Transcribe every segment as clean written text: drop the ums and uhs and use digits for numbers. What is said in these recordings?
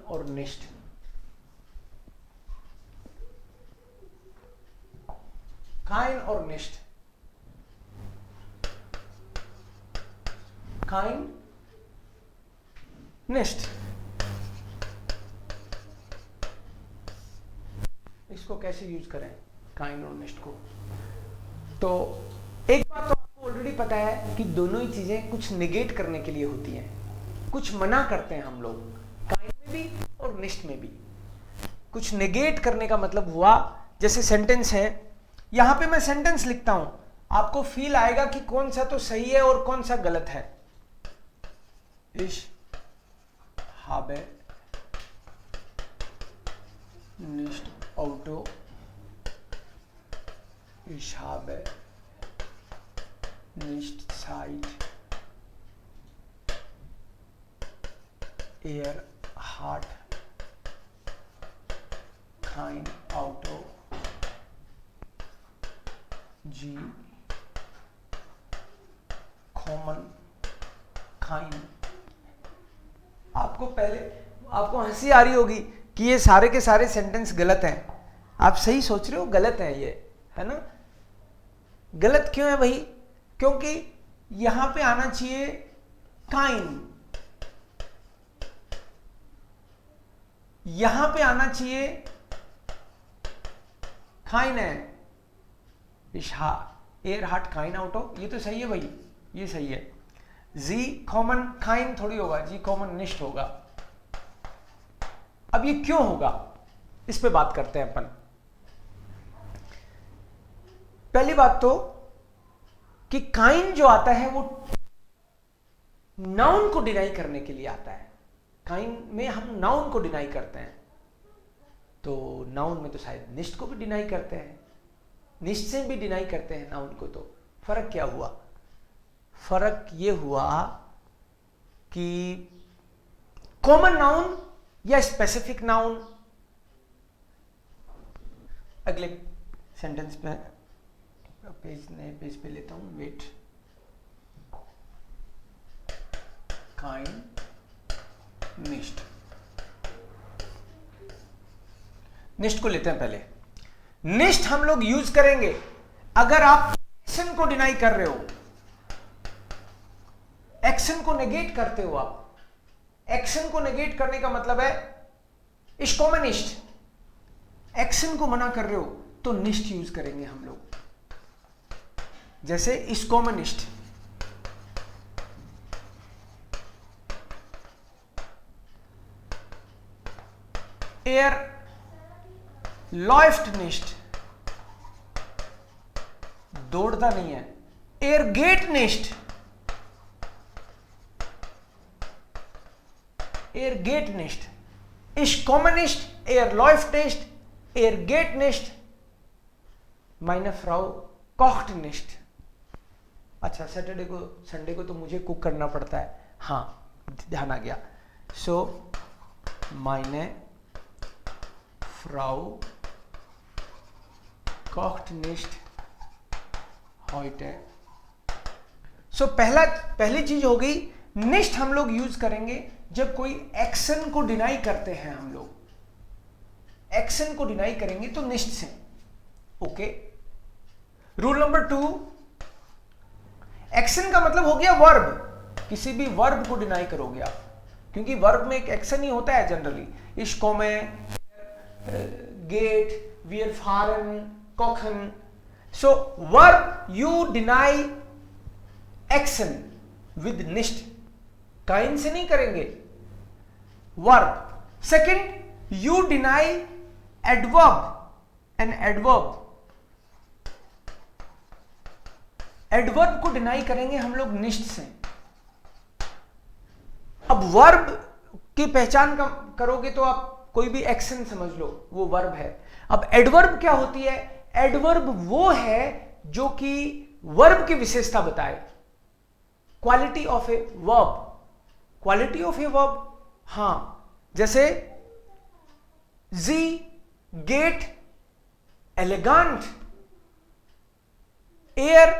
और निष्ठ। काइन और निष्ठ, काइन निष्ठ, इसको कैसे यूज करें काइन और निष्ठ को? तो एक बात तो आपको ऑलरेडी पता है कि दोनों ही चीजें कुछ निगेट करने के लिए होती हैं, कुछ मना करते हैं हम लोग, काइन में भी और निष्ठ में भी। कुछ निगेट करने का मतलब हुआ, जैसे सेंटेंस है, यहां पे मैं सेंटेंस लिखता हूं, आपको फील आएगा कि कौन सा तो सही है और कौन सा गलत है। इश habe nicht Auto, ich habe nicht Zeit, er hat kein Auto, sie kommen kein। आपको हंसी आ रही होगी कि ये सारे के सारे सेंटेंस गलत हैं। आप सही सोच रहे हो, गलत हैं ये, है ना? गलत क्यों है भाई? क्योंकि यहां पे आना चाहिए काइन, यहां पे आना चाहिए काइन है। एर हाट काइन आउटो, ये तो सही है भाई, ये सही है। जी कॉमन काइन थोड़ी होगा, जी कॉमन निष्ठ होगा। अब ये क्यों होगा, इस पे बात करते हैं अपन। पहली बात तो कि काइन जो आता है वो नाउन को डिनाई करने के लिए आता है। काइन में हम नाउन को डिनाई करते हैं, तो नाउन में तो शायद निष्ठ को भी डिनाई करते हैं, निष्ठ से भी डिनाई करते हैं नाउन को। तो फर्क क्या हुआ? फर्क ये हुआ कि कॉमन नाउन या स्पेसिफिक नाउन। अगले सेंटेंस पे नए पेज पे लेता हूं, वेट। काइन निष्ठ, निष्ठ को लेते हैं पहले। निष्ठ हम लोग यूज करेंगे अगर आप एक्शन को डिनाई कर रहे हो, एक्शन को नेगेट करते हो आप। एक्शन को नेगेट करने का मतलब है इसको में निष्ठ, एक्शन को मना कर रहे हो तो निष्ठ यूज करेंगे हम लोग। जैसे इसको में निष्ठ, एयर लॉफ्ट निष्ठ, दौड़ता नहीं है। एयर गेट निष्ठ, er geht nicht, ich komme nicht, er läuft nicht, er geht nicht, meine Frau kocht nicht। अच्छा, सैटरडे को संडे को तो मुझे कुक करना पड़ता है, हाँ ध्यान आ गया। सो meine Frau kocht nicht heute। सो पहली चीज हो गई, निष्ठ हम लोग यूज करेंगे जब कोई एक्शन को डिनाई करते हैं। हम लोग एक्शन को डिनाई करेंगे तो निष्ठ से। ओके, रूल नंबर 2, एक्शन का मतलब हो गया वर्ब। किसी भी वर्ब को डिनाई करोगे आप, क्योंकि वर्ब में एक एक्शन ही होता है जनरली। इश कोमे, गेट, wir fahren, kochen। So verb you deny action with निष्ठ, काइन से नहीं करेंगे, verb. Second, you deny adverb and adverb, adverb को डिनाई करेंगे हम लोग निष्ठ से। अब वर्ब की पहचान करोगे तो आप कोई भी एक्शन समझ लो वो वर्ब है। अब एडवर्ब क्या होती है? एडवर्ब वो है जो कि वर्ब की विशेषता बताए, quality of a verb, quality of a verb. हां, जैसे जी गेट एलिगेंट, एयर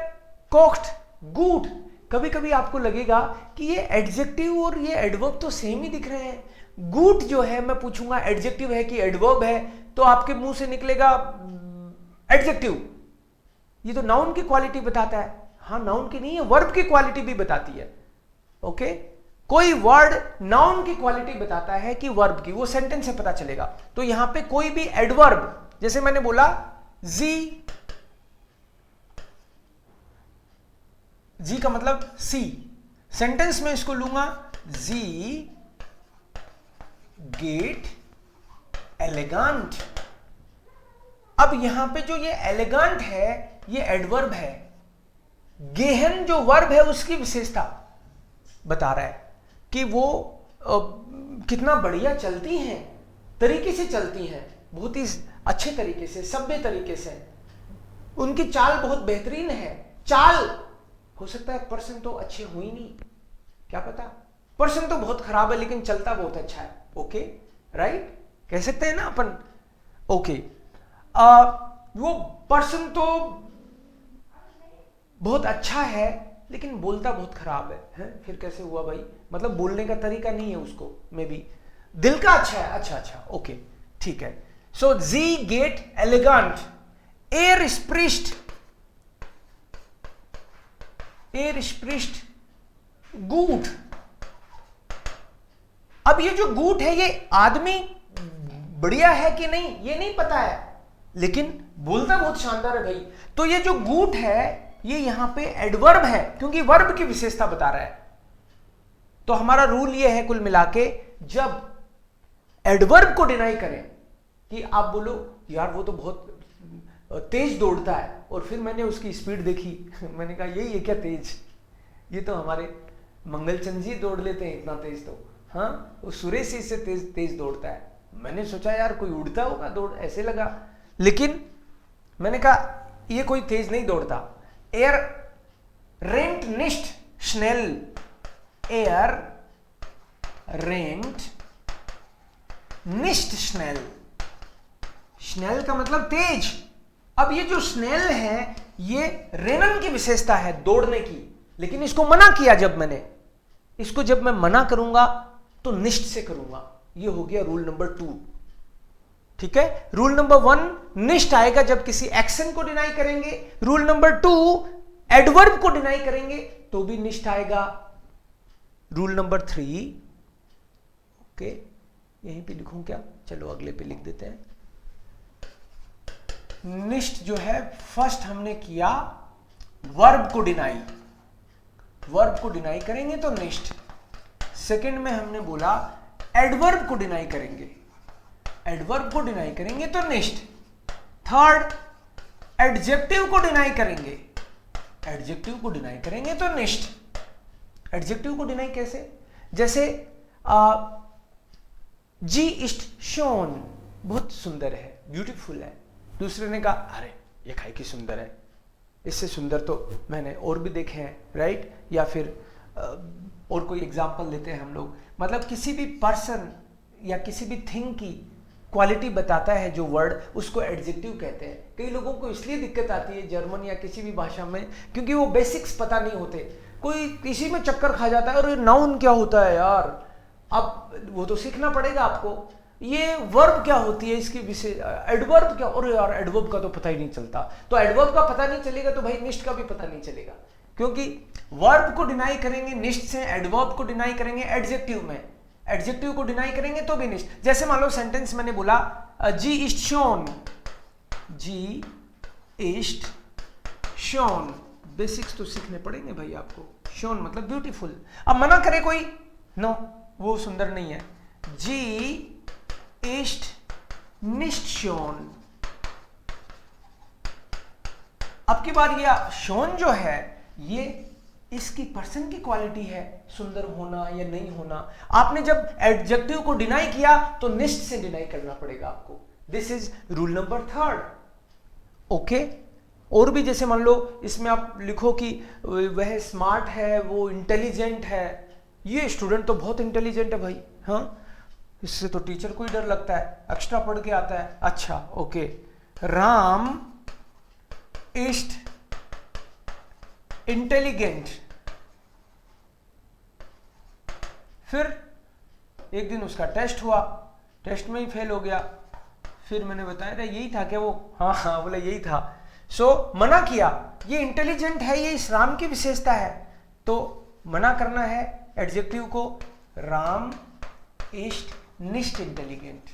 कोक्ड गुड। कभी कभी आपको लगेगा कि ये एडजेक्टिव और ये एडवर्ब तो सेम ही दिख रहे हैं, गुड जो है मैं पूछूंगा एडजेक्टिव है कि एडवर्ब है, तो आपके मुंह से निकलेगा एडजेक्टिव। ये तो नाउन की क्वालिटी बताता है। हाँ, नाउन की नहीं है, वर्ब की क्वालिटी भी बताती है। ओके, कोई वर्ड नाउन की क्वालिटी बताता है कि वर्ब की, वो सेंटेंस से पता चलेगा। तो यहां पे कोई भी एडवर्ब, जैसे मैंने बोला जी, जी का मतलब सी, सेंटेंस में इसको लूंगा जी गेट एलिगेंट। अब यहां पे जो ये एलिगेंट है ये एडवर्ब है, गेहन जो वर्ब है उसकी विशेषता बता रहा है कि वो कितना बढ़िया चलती हैं, तरीके से चलती हैं, बहुत ही अच्छे तरीके से, सभ्य तरीके से, उनकी चाल बहुत बेहतरीन है। चाल हो सकता है पर्सन तो अच्छे हो ही नहीं, क्या पता, पर्सन तो बहुत खराब है लेकिन चलता बहुत अच्छा है। ओके, राइट, कह सकते हैं ना अपन। ओके, वो पर्सन तो बहुत अच्छा है लेकिन बोलता बहुत खराब है? फिर कैसे हुआ भाई? मतलब बोलने का तरीका नहीं है उसको, मे बी दिल का अच्छा है। अच्छा, ओके, ठीक है। सो जी गेट एलिगेंट, एयर स्प्रिस्ट, एयर स्प्रिस्ट गुड। अब ये जो गुड है ये आदमी बढ़िया है कि नहीं ये नहीं पता है, लेकिन बोलता बहुत शानदार है भाई। तो ये जो गुड है ये यहां पे एडवर्ब है, क्योंकि वर्ब की विशेषता बता रहा है। तो हमारा रूल ये है कुल मिला के, जब एडवर्ब को डिनाई करें कि आप बोलो यार वो तो बहुत तेज दौड़ता है, और फिर मैंने उसकी स्पीड देखी मैंने कहा यही है क्या तेज? ये तो हमारे मंगलचंद जी दौड़ लेते हैं इतना तेज। तो हाँ, वो सुरेश इससे तेज तेज दौड़ता है। मैंने सोचा यार कोई उड़ता होगा दौड़, ऐसे लगा, लेकिन मैंने कहा ये कोई तेज नहीं दौड़ता। एयर रेंट निस्ट स्नेल, एयर रेंट निस्ट स्नेल, स्नेल का मतलब तेज। अब ये जो स्नेल है ये रेनन की विशेषता है दौड़ने की, लेकिन इसको मना किया जब मैंने, इसको जब मैं मना करूंगा तो निष्ठ से करूंगा। ये हो गया रूल नंबर 2, ठीक है। रूल नंबर 1 निष्ठ आएगा जब किसी एक्शन को डिनाई करेंगे। रूल नंबर 2 एडवर्ब को डिनाई करेंगे तो भी निष्ठ आएगा। रूल नंबर 3, ओके, यहीं पे लिखूं क्या? चलो अगले पे लिख देते हैं। निष्ठ जो है फर्स्ट हमने किया वर्ब को डिनाई, वर्ब को डिनाई करेंगे तो निष्ठ। सेकंड में हमने बोला एडवर्ब को डिनाई करेंगे, एडवर्ब को डिनाई करेंगे तो निष्ठ। थर्ड एडजेक्टिव को डिनाई करेंगे, एडजेक्टिव को डिनाई करेंगे तो निष्ठ। एडजेक्टिव को डिनाई कैसे? जैसे जी इस्ट शोन, बहुत सुंदर है, ब्यूटीफुल है। दूसरे ने कहा अरे ये खाई की सुंदर है, इससे सुंदर तो मैंने और भी देखे हैं, राइट। या फिर और कोई एग्जांपल लेते हैं हम लोग, मतलब किसी भी पर्सन या किसी भी थिंग की क्वालिटी बताता है जो वर्ड, उसको एडजेक्टिव कहते हैं। कई लोगों को इसलिए दिक्कत आती है जर्मन या किसी भी भाषा में, क्योंकि वो बेसिक्स पता नहीं होते। कोई किसी में चक्कर खा जाता है, और नाउन क्या होता है यार, अब वो तो सीखना पड़ेगा आपको। ये वर्ब क्या होती है, इसकी विशेष, एडवर्ब क्या, और यार एडवर्ब का तो पता ही नहीं चलता। तो एडवर्ब का पता नहीं चलेगा तो भाई निष्ठ का भी पता नहीं चलेगा, क्योंकि वर्ब को डिनाई करेंगे निष्ठ से, एडवर्ब को डिनाई करेंगे एडजेक्टिव में, एडजेक्टिव को डिनाई करेंगे तो भी निष्ठ। जैसे मान लो सेंटेंस मैंने बोला जी इस्ट शोन, जी इस्ट शोन, बेसिक्स तो सीखने पड़ेंगे भाई आपको। शोन मतलब ब्यूटीफुल। अब मना करे कोई, नो वो सुंदर नहीं है, जी इस्ट निस्ट शोन। अब की बार ये शोन जो है ये इसकी पर्सन की क्वालिटी है, सुंदर होना या नहीं होना। आपने जब एडजेक्टिव को डिनाई किया तो निष्ठ से डिनाई करना पड़ेगा आपको। This is rule number 3, okay. और भी जैसे मान लो इसमें आप लिखो कि वह स्मार्ट है, वो इंटेलिजेंट है, ये स्टूडेंट तो बहुत इंटेलिजेंट है भाई, हाँ, इससे तो टीचर को ही डर लगता है, एक्स्ट्रा पढ़ के आता है। अच्छा, ओके, राम इस्ट इंटेलिजेंट। फिर एक दिन उसका टेस्ट हुआ, टेस्ट में ही फेल हो गया। फिर मैंने बताया था यही था क्या वो, हाँ हाँ बोला यही था। सो मना किया, ये इंटेलिजेंट है, ये इस राम की विशेषता है, तो मना करना है एडजेक्टिव को, राम इष्ट निष्ठ इंटेलिजेंट।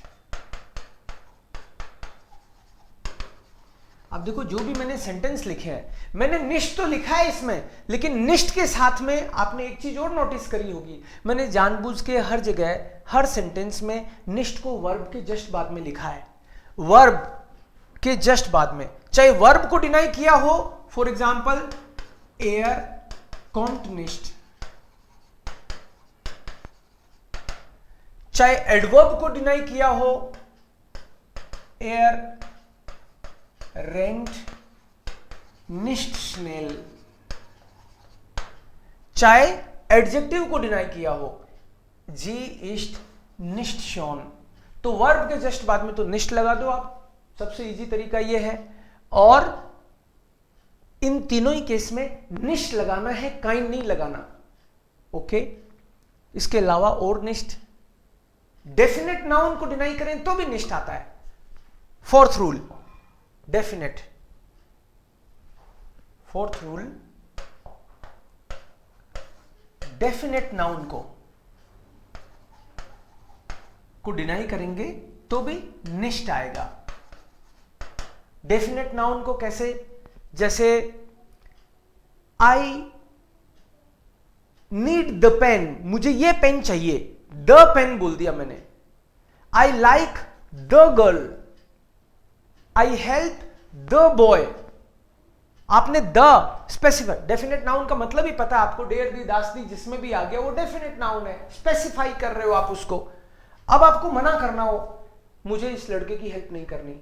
अब देखो जो भी मैंने सेंटेंस लिखे हैं, मैंने निष्ठ तो लिखा है इसमें, लेकिन निष्ठ के साथ में आपने एक चीज और नोटिस करी होगी, मैंने जानबूझ के हर जगह हर सेंटेंस में निष्ठ को वर्ब के जस्ट बाद में लिखा है, वर्ब के जस्ट बाद में। चाहे वर्ब को डिनाई किया हो, फॉर एग्जाम्पल एयर कॉन्ट निष्ठ, चाहे एडवर्ब को डिनाई किया हो, एयर रेंट निष्ठ स्नेल, चाहे एडजेक्टिव को डिनाई किया हो, जी इष्ट निष्ठ शॉन, तो वर्ब के जस्ट बाद में तो निष्ठ लगा दो आप, सबसे इजी तरीका यह है। और इन तीनों ही केस में निष्ठ लगाना है, काइंड नहीं लगाना, ओके। इसके अलावा और निष्ठ, डेफिनेट नाउन को डिनाई करें तो भी निष्ठ आता है। Fourth rule, definite, fourth rule, definite noun को डिनाई करेंगे तो भी निष्ठ आएगा। डेफिनेट नाउन को कैसे, जैसे आई नीड द पेन, मुझे ये पेन चाहिए, द पेन बोल दिया मैंने। I like the girl, I help the boy, आपने द स्पेसिफाई, डेफिनेट नाउन का मतलब ही पता है आपको, डेयर दी दास दी जिसमें भी आ गया वो डेफिनेट नाउन है, स्पेसिफाई कर रहे हो आप उसको। अब आपको मना करना हो, मुझे इस लड़के की हेल्प नहीं करनी,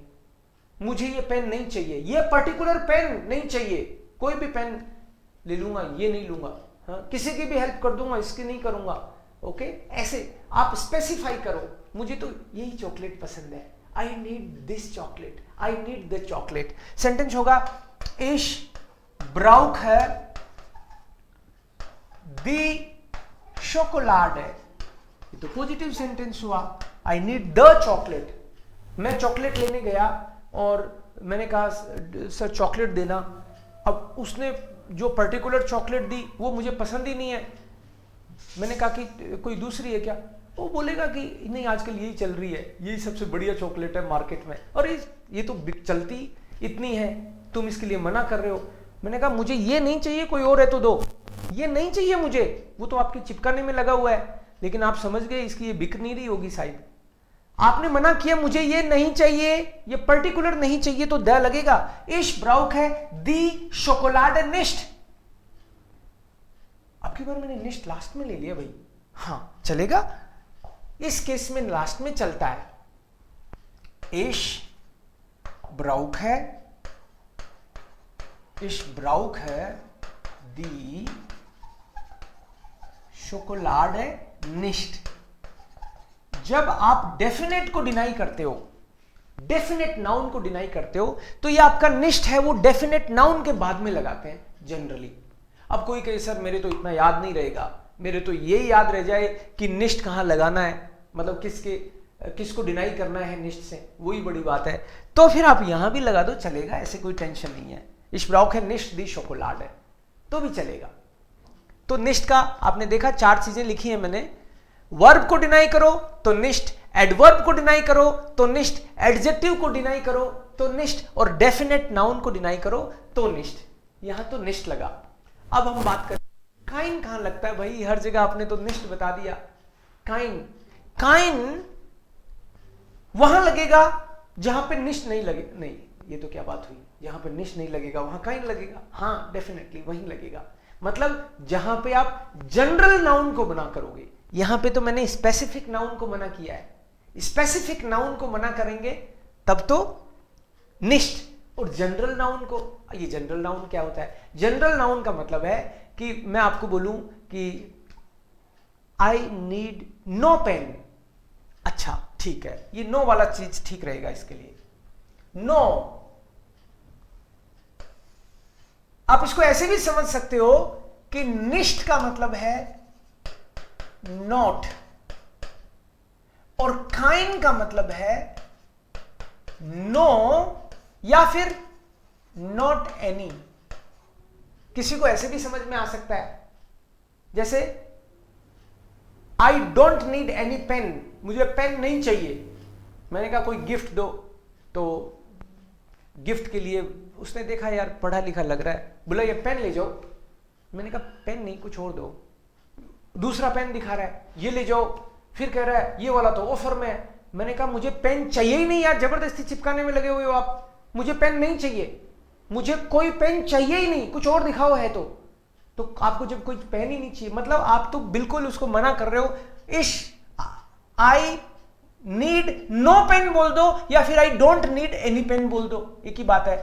मुझे ये पेन नहीं चाहिए, ये पर्टिकुलर पेन नहीं चाहिए, कोई भी पेन ले लूंगा, ये नहीं लूंगा, हाँ, किसी की भी हेल्प कर दूंगा, इसकी नहीं करूंगा, ओके। ऐसे आप स्पेसिफाई करो, मुझे तो यही चॉकलेट पसंद है, I need this chocolate, I need the chocolate. Sentence होगा इश ब्राउक है दी शोकोलाड है, ये तो पॉजिटिव सेंटेंस हुआ। आई नीड द चॉकलेट, मैं चॉकलेट लेने गया और मैंने कहा सर चॉकलेट देना, अब उसने जो पर्टिकुलर चॉकलेट दी वो मुझे पसंद ही नहीं है, मैंने कहा कि कोई दूसरी है क्या, वो बोलेगा कि नहीं आजकल यही चल रही है, यही सबसे बढ़िया चॉकलेट है मार्केट में, और ये तो चलती इतनी है, तुम इसके लिए मना कर रहे हो। मैंने कहा मुझे ये नहीं चाहिए, कोई और है तो दो, ये नहीं चाहिए मुझे, वो तो आपके चिपकाने में लगा हुआ है, लेकिन आप समझ गए इसकी ये बिक नहीं रही होगी शायद, आपने मना किया मुझे ये नहीं चाहिए, ये पर्टिकुलर नहीं चाहिए, तो द लगेगा। इश ब्राउक है दी शोकोलाड निष्ठ, अब की बार मैंने निष्ठ लास्ट में ले लिया भाई, हाँ चलेगा, इस केस में लास्ट में चलता है। इश ब्राउक है, इश ब्राउक है दी शोकोलाड है निष्ठ। जब आप डेफिनेट को डिनाई करते हो, डेफिनेट नाउन को डिनाई करते हो, तो ये आपका निष्ठ है वो डेफिनेट नाउन के बाद में लगाते हैं जनरली। अब कोई कहे सर मेरे तो इतना याद नहीं रहेगा, मेरे तो ये याद रह जाए कि निष्ठ कहां लगाना है, मतलब किसको डिनाई करना है निष्ठ से, वही बड़ी बात है, तो फिर आप यहां भी लगा दो चलेगा, ऐसे कोई टेंशन नहीं है। इश ब्राउक है निष्ठ दी शोकोलाड है तो भी चलेगा। तो निष्ठ का आपने देखा 4 चीजें लिखी है मैंने, वर्ब को डिनाई करो तो निष्ठ, एडवर्ब को डिनाई करो तो निष्ठ, एडजेक्टिव को डिनाई करो तो निष्ठ, और डेफिनेट नाउन को डिनाई करो तो निष्ठ। यहां तो निष्ठ लगा। अब हम बात करें काइन कहां लगता है भाई, हर जगह आपने तो निष्ठ बता दिया, काइन, काइन वहां लगेगा जहां पे निष्ठ नहीं लगे, नहीं ये तो क्या बात हुई, जहां पे निष्ठ नहीं लगेगा वहां काइन लगेगा, हाँ डेफिनेटली वहीं लगेगा, मतलब जहां पे आप जनरल नाउन को मना करोगे। यहां पे तो मैंने स्पेसिफिक नाउन को मना किया है, स्पेसिफिक नाउन को मना करेंगे तब तो निष्ठ, और जनरल नाउन को, ये जनरल नाउन क्या होता है, जनरल नाउन का मतलब है कि मैं आपको बोलूं कि आई नीड नो पेन, अच्छा ठीक है, ये नो वाला चीज ठीक रहेगा इसके लिए, नो। आप इसको ऐसे भी समझ सकते हो कि निष्ठ का मतलब है नॉट, और काइन का मतलब है नो या फिर नॉट एनी। किसी को ऐसे भी समझ में आ सकता है, जैसे I don't need any pen, मुझे पेन नहीं चाहिए। मैंने कहा कोई गिफ्ट दो, तो गिफ्ट के लिए उसने देखा यार पढ़ा लिखा लग रहा है, बोला ये पेन ले जाओ। मैंने कहा पेन नहीं, कुछ और दो। दूसरा पेन दिखा रहा है, ये ले जाओ। फिर कह रहा है ये वाला तो ऑफर में है। मैंने कहा मुझे पेन चाहिए ही नहीं यार, जबरदस्ती चिपकाने में लगे हुए हो आप, मुझे पेन नहीं चाहिए, मुझे कोई पेन चाहिए ही नहीं, कुछ और दिखाओ है तो आपको जब कोई पेन ही नहीं चाहिए, मतलब आप तो बिल्कुल उसको मना कर रहे हो। आई नीड नो पेन बोल दो या फिर I don't need any pen बोल दो, एक ही बात है।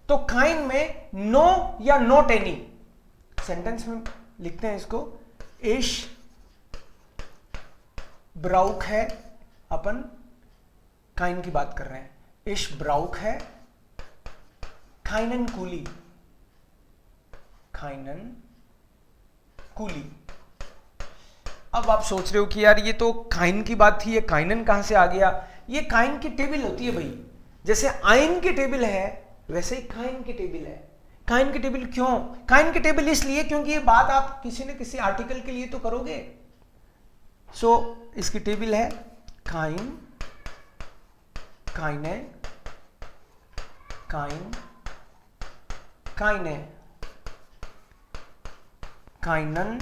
तो काइन में नो या नॉट एनी, सेंटेंस में लिखते हैं इसको, इश ब्राउक है, अपन काइन की बात कर रहे हैं, इश ब्राउक है काइनन कूली, काइनन कूली। अब आप सोच रहे हो कि यार ये तो काइन की बात थी, ये काइनन कहां से आ गया? ये काइन की टेबल होती है भाई, जैसे आइन की टेबल है वैसे ही काइन की टेबल है। काइन की टेबल क्यों? काइन की टेबल इसलिए क्योंकि ये बात आप किसी न किसी आर्टिकल के लिए तो करोगे। सो इसकी टेबल है काइन, काइने, काइन, काइने, काइनन,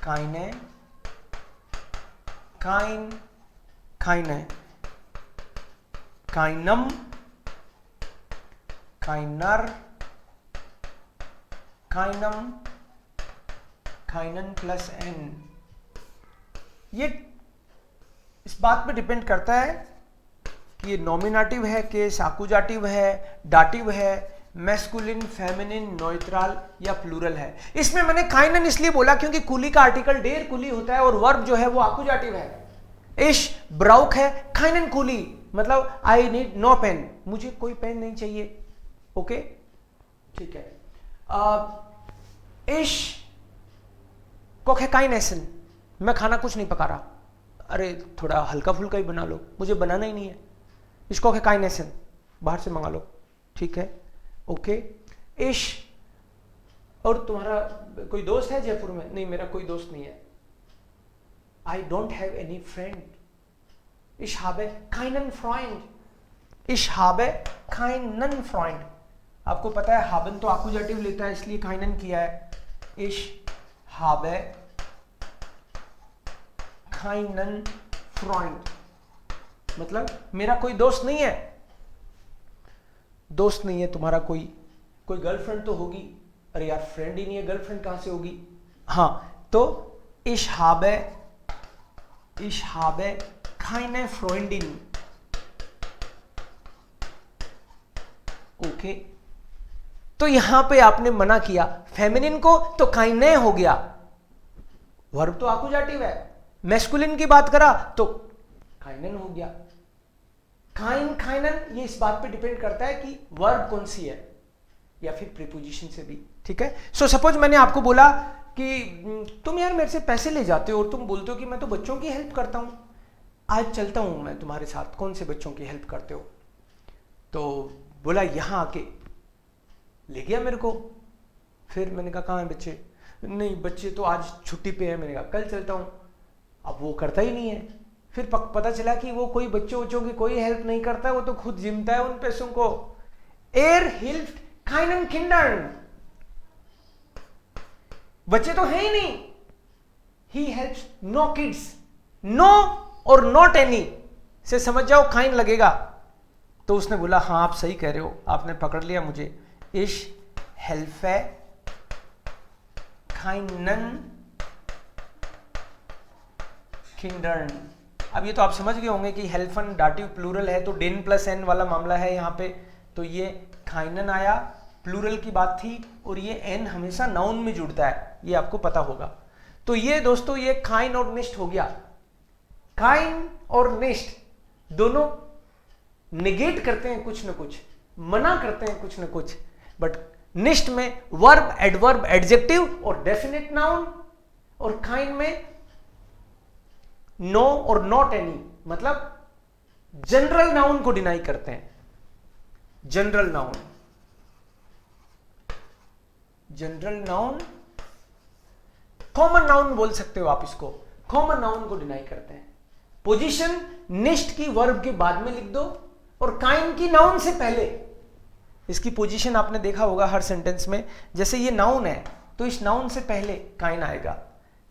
काइने, काइन, काइने, काइनम, काइनर, काइनम, काइनन प्लस एन। ये इस बात पे डिपेंड करता है कि ये नॉमिनेटिव है कि आकुजाटिव है, डाटिव है, मैस्कुलिन, फेमिनिन, न्यूट्रल या प्लूरल है। इसमें मैंने काइनन इसलिए बोला क्योंकि कुली का आर्टिकल डेर कुली होता है और वर्ब जो है वो आकुजाटिव है। इश ब्राउक है काइनन कुली, मतलब आई नीड नो पेन, मुझे कोई पेन नहीं चाहिए। ओके ठीक है। इश कोक है काइनेसन, मैं खाना कुछ नहीं पका रहा, अरे थोड़ा हल्का फुल्का ही बना लो, मुझे बनाना ही नहीं है। इसको है काइनेसन, बाहर से मंगा लो, ठीक है ओके। इश और तुम्हारा कोई दोस्त है जयपुर में? नहीं मेरा कोई दोस्त नहीं है। I don't have any friend. इश habe keinen Freund, इश habe keinen Freund। आपको पता है हाबन तो आकुजाटिव लेता है इसलिए काइनन किया है। इश habe keinen Freund, मतलब मेरा कोई दोस्त नहीं है। दोस्त नहीं है तुम्हारा, कोई गर्लफ्रेंड तो होगी। अरे यार फ्रेंड ही नहीं है, गर्लफ्रेंड कहां से होगी? हाँ तो ich habe keine Freundin। Okay तो यहां पे आपने मना किया फेमिनिन को तो काइने हो गया, वर्ब तो आकुजाटिव है। मैस्कुलिन की बात करा तो काइनन हो गया। काइन, काइनन, ये इस बात पे डिपेंड करता है कि वर्ब कौन सी है या फिर प्रीपोजिशन से भी, ठीक है। सो सपोज मैंने आपको बोला कि तुम यार मेरे से पैसे ले जाते हो और तुम बोलते हो कि मैं तो बच्चों की हेल्प करता हूं, आज चलता हूं मैं तुम्हारे साथ, कौन से बच्चों की हेल्प करते हो? तो बोला यहां आके ले गया मेरे को। फिर मैंने कहा कहाँ है बच्चे? नहीं बच्चे तो आज छुट्टी पे है। मैंने कहा कल चलता हूं। अब वो करता ही नहीं है। फिर पता चला कि वो कोई बच्चों की कोई हेल्प नहीं करता है, वो तो खुद जिमता है उन पैसों को। एर हिल्फ्ट काइनन किंडर्न, बच्चे तो है ही नहीं। He helps no kids, no और नॉट एनी से समझ जाओ काइन लगेगा। तो उसने बोला हाँ आप सही कह रहे हो, आपने पकड़ लिया मुझे। इश हेल्फे काइनन किंडर्न। अब ये तो आप समझ गए होंगे कि हेल्फन डाटिव प्लूरल है तो डेन प्लस एन वाला मामला है यहाँ पे। तो ये काइनन आया, प्लूरल की बात थी, और ये एन हमेशा नाउन में जुड़ता है, ये आपको पता होगा। तो ये दोस्तों ये काइन और निष्ठ हो गया। काइन और निष्ठ दोनों निगेट करते हैं कुछ न कुछ, मना करते हैं कुछ न कुछ, बट निष्ठ में वर्ब, एडवर्ब, एडजेक्टिव और डेफिनेट नाउन, और काइन में नो और नॉट एनी, मतलब जनरल नाउन को डिनाई करते हैं। General noun, general noun, common noun बोल सकते हो आप इसको, कॉमन नाउन को डिनाई करते हैं। पोजीशन निष्ठ की वर्ब के बाद में लिख दो और काइन की नाउन से पहले। इसकी पोजीशन आपने देखा होगा हर सेंटेंस में, जैसे ये नाउन है तो इस नाउन से पहले काइन आएगा।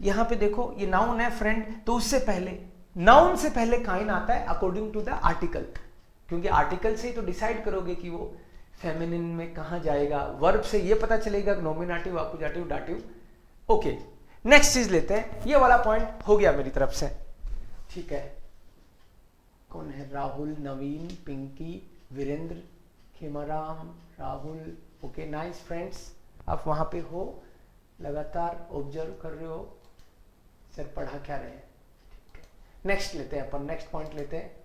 यहां पे देखो ये नाउन है फ्रेंड, तो उससे पहले, नाउन से पहले काइन आता है अकॉर्डिंग टू द आर्टिकल, क्योंकि आर्टिकल से ही तो डिसाइड करोगे कि वो फेमिनिन में कहां जाएगा। वर्ब से ये पता चलेगा nominative, accusative, dative. Okay, next चीज लेते हैं। ये वाला पॉइंट हो गया मेरी तरफ से, ठीक है। कौन है? Rahul, Naveen, Pinky, Virendra, Khemaram, Rahul. Okay, nice friends, आप वहां पे हो, लगातार ऑब्जर्व कर रहे हो सर पढ़ा क्या रहे हैं। नेक्स्ट लेते हैं अपन, नेक्स्ट पॉइंट लेते हैं।